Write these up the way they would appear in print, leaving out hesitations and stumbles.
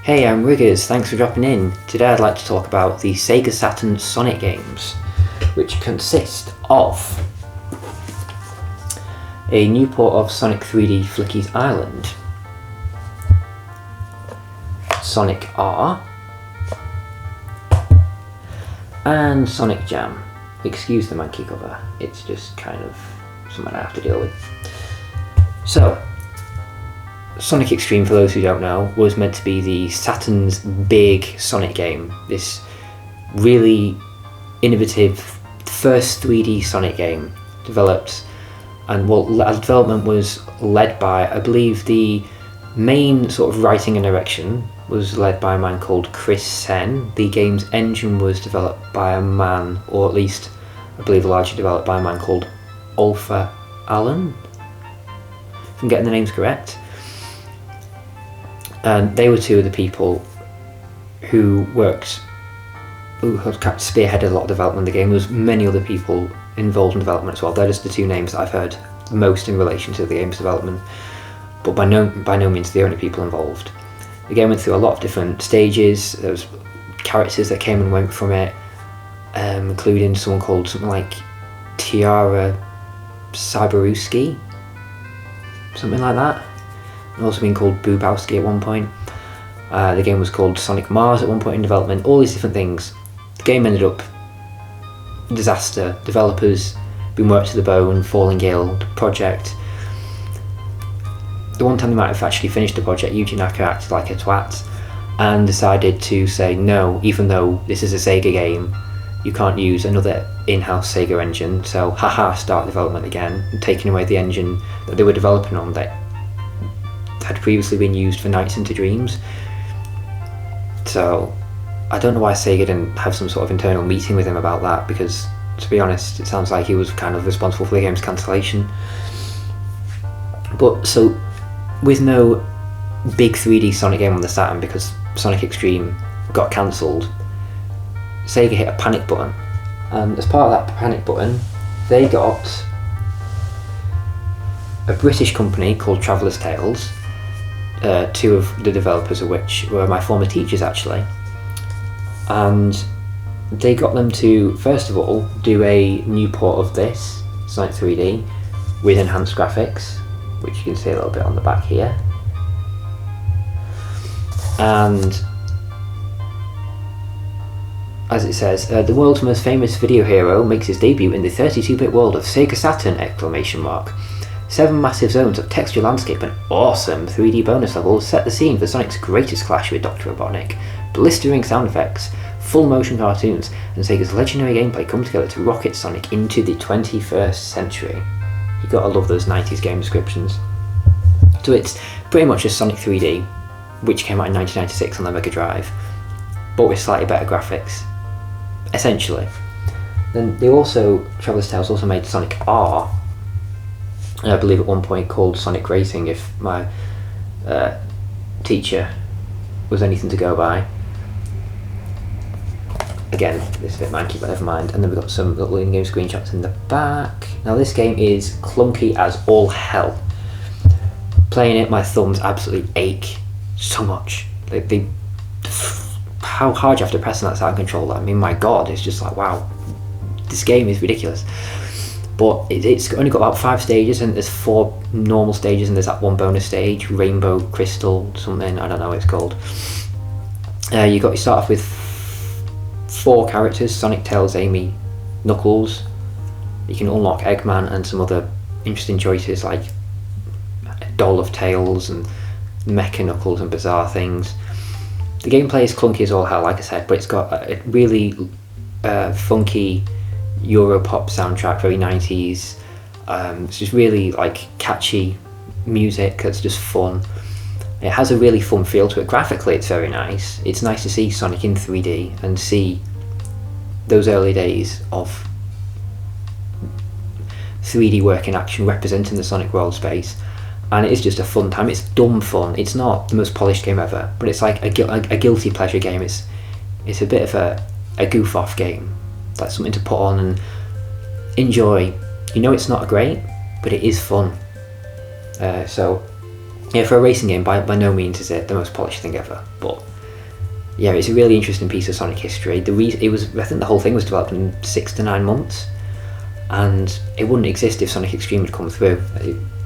Hey, I'm Riggers, thanks for dropping in. Today I'd like to talk about the Sega Saturn Sonic games, which consist of a new port of Sonic 3D Flicky's Island, Sonic R, and Sonic Jam. Excuse the monkey cover, it's just kind of something I have to deal with. So, Sonic x-treme, for those who don't know, was meant to be the Saturn's big Sonic game. This really innovative first 3D Sonic game developed, and development was led by, I believe the main sort of writing and direction was led by a man called Chris Sen. The game's engine was developed by a man, or at least I believe largely developed by a man called Ulfa Allen, if I'm getting the names correct. And they were two of the people who spearheaded a lot of development of the game. There was many other people involved in development as well. They're just the two names that I've heard most in relation to the game's development, but by no means the only people involved. The game went through a lot of different stages. There was characters that came and went from it, including someone called something like Tiara Cyberowski, something like that. Also been called Boobowski at one point. The game was called Sonic Mars at one point in development. All these different things. The game ended up disaster. Developers been worked to the bone, falling ill. The project. The one time they might have actually finished the project, Yuji Naka acted like a twat and decided to say no, even though this is a Sega game, you can't use another in-house Sega engine. So haha, start development again, taking away the engine that they were developing on that had previously been used for Nights into Dreams. So I don't know why Sega didn't have some sort of internal meeting with him about that, because to be honest it sounds like he was kind of responsible for the game's cancellation. But so with no big 3D Sonic game on the Saturn, because Sonic x-treme got cancelled, Sega hit a panic button, and as part of that panic button they got a British company called Traveller's Tales, two of the developers of which were my former teachers actually, and they got them to first of all do a new port of this Sonic 3D with enhanced graphics, which you can see a little bit on the back here, and as it says, the world's most famous video hero makes his debut in the 32-bit world of Sega Saturn! 7 massive zones of texture landscape and awesome 3D bonus levels set the scene for Sonic's greatest clash with Dr. Robotnik. Blistering sound effects, full motion cartoons, and Sega's legendary gameplay come together to rocket Sonic into the 21st century. You gotta love those 90s game descriptions. So it's pretty much just Sonic 3D, which came out in 1996 on the Mega Drive, but with slightly better graphics, essentially. Then they also, Traveller's Tales also made Sonic R, I believe at one point called Sonic Racing, if my teacher was anything to go by. Again, this is a bit manky, but never mind. And then we've got some little in-game screenshots in the back. Now this game is clunky as all hell. Playing it, my thumbs absolutely ache so much. How hard you have to press on that sound controller. I mean, my god, it's just like, wow, this game is ridiculous. But it's only got about 5 stages, and there's 4 normal stages, and there's that one bonus stage, Rainbow Crystal something, I don't know what it's called. You start off with 4 characters: Sonic, Tails, Amy, Knuckles. You can unlock Eggman and some other interesting choices like a doll of Tails and Mecha Knuckles and bizarre things. The gameplay is clunky as all hell, like I said, but it's got a really funky Europop soundtrack, very 90s. It's just really like catchy music that's just fun. It has a really fun feel to it. Graphically it's very nice. It's nice to see Sonic in 3D and see those early days of 3D work in action representing the Sonic world space, and it is just a fun time. It's dumb fun. It's not the most polished game ever, but it's like a guilty pleasure game. It's a bit of a goof off game, like something to put on and enjoy. You know it's not great, but it is fun. So yeah, for a racing game, by no means is it the most polished thing ever, but yeah, it's a really interesting piece of Sonic history. I think the whole thing was developed in 6 to 9 months, and it wouldn't exist if Sonic X-treme had come through.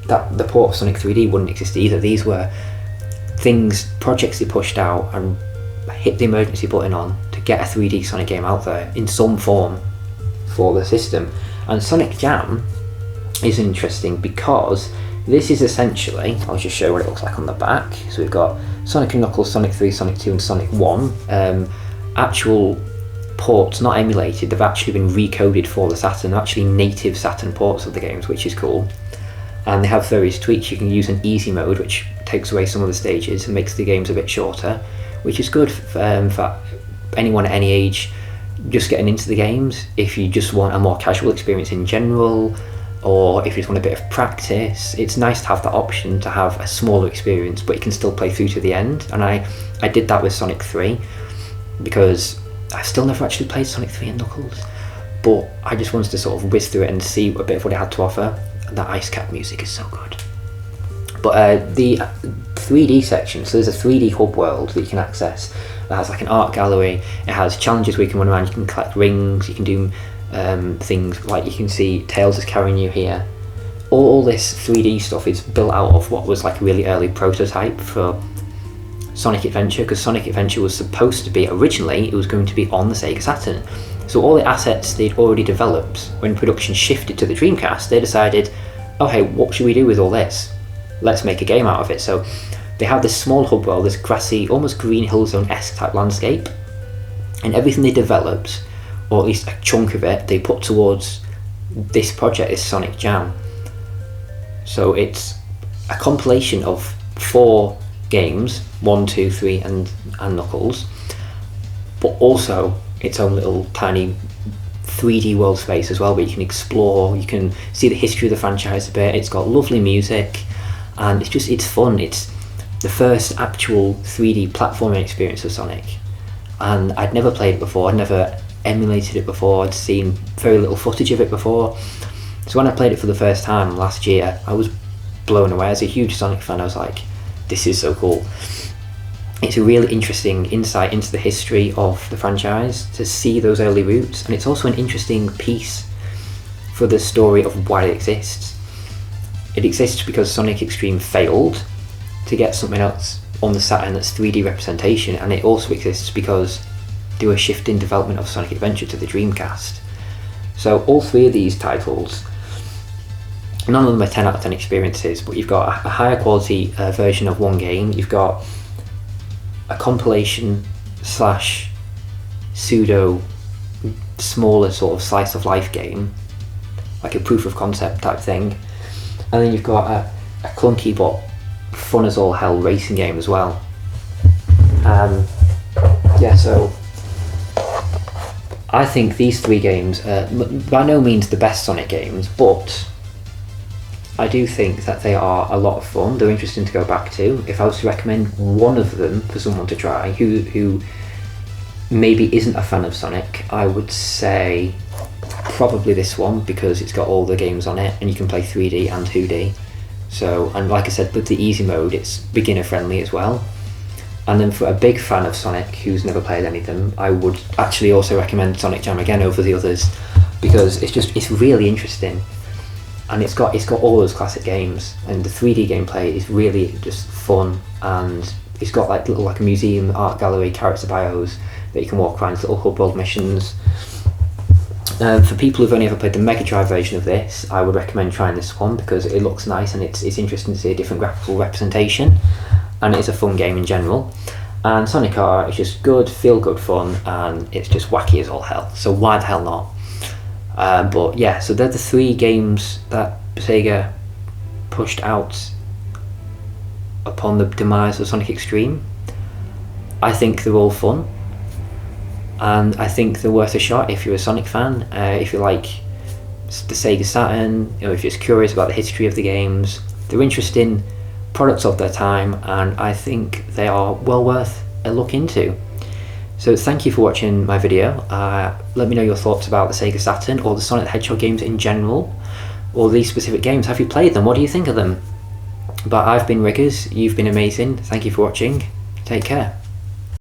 The port of Sonic 3D wouldn't exist either. These were projects they pushed out and hit the emergency button on to get a 3D Sonic game out there in some form for the system. And Sonic Jam is interesting because this is essentially, I'll just show what it looks like on the back. So we've got Sonic & Knuckles, Sonic 3, Sonic 2 and Sonic 1. Actual ports, not emulated, they've actually been recoded for the Saturn. They're actually native Saturn ports of the games, which is cool. And they have various tweaks. You can use an easy mode, which takes away some of the stages and makes the games a bit shorter, which is good for anyone at any age just getting into the games. If you just want a more casual experience in general, or if you just want a bit of practice, it's nice to have that option to have a smaller experience, but you can still play through to the end. And I did that with Sonic 3, because I've still never actually played Sonic 3 and Knuckles, but I just wanted to sort of whiz through it and see a bit of what it had to offer. That Ice Cap music is so good. But the 3D section, so there's a 3D hub world that you can access that has like an art gallery. It has challenges where you can run around, you can collect rings, you can do things like, you can see Tails is carrying you here. All this 3D stuff is built out of what was like a really early prototype for Sonic Adventure, because Sonic Adventure was supposed to be, originally it was going to be on the Sega Saturn. So all the assets they'd already developed, when production shifted to the Dreamcast, they decided, oh hey, what should we do with all this? Let's make a game out of it. So they have this small hub world, this grassy, almost Green Hill Zone-esque type landscape, and everything they developed, or at least a chunk of it, they put towards this project, is Sonic Jam. So it's a compilation of 4 games, 1, 2, 3 and Knuckles, but also its own little tiny 3D world space as well, where you can explore, you can see the history of the franchise a bit. It's got lovely music, and it's fun. It's the first actual 3D platforming experience of Sonic, and I'd never played it before, I'd never emulated it before, I'd seen very little footage of it before. So when I played it for the first time last year, I was blown away. As a huge Sonic fan, I was like, this is so cool. It's a really interesting insight into the history of the franchise to see those early roots, and it's also an interesting piece for the story of why it exists. It exists because Sonic X-treme failed to get something else on the Saturn that's 3D representation, and it also exists because they were shifting development of Sonic Adventure to the Dreamcast. So all 3 of these titles, none of them are 10 out of 10 experiences, but you've got a higher quality version of one game, you've got a compilation / pseudo smaller sort of slice of life game, like a proof of concept type thing, and then you've got a clunky but fun as all hell racing game as well. Yeah, so I think these 3 games are by no means the best Sonic games, but I do think that they are a lot of fun. They're interesting to go back to. If I was to recommend one of them for someone to try who maybe isn't a fan of Sonic, I would say probably this one, because it's got all the games on it and you can play 3D and 2D. So, and like I said, with the easy mode, it's beginner friendly as well. And then for a big fan of Sonic who's never played any of them, I would actually also recommend Sonic Jam again over the others, because it's really interesting. And it's got all those classic games, and the 3D gameplay is really just fun, and it's got like a museum, art gallery, character bios that you can walk around, little hub world missions. For people who've only ever played the Mega Drive version of this, I would recommend trying this one because it looks nice and it's interesting to see a different graphical representation, and it's a fun game in general. And Sonic R is just good, feel good fun, and it's just wacky as all hell. So why the hell not? But yeah, so they're the 3 games that Sega pushed out upon the demise of Sonic X-treme. I think they're all fun, and I think they're worth a shot if you're a Sonic fan, if you like the Sega Saturn, if you're just curious about the history of the games. They're interesting products of their time, and I think they are well worth a look into. So thank you for watching my video. Let me know your thoughts about the Sega Saturn or the Sonic the Hedgehog games in general, or these specific games. Have you played them? What do you think of them? But I've been Riggers, you've been amazing. Thank you for watching. Take care.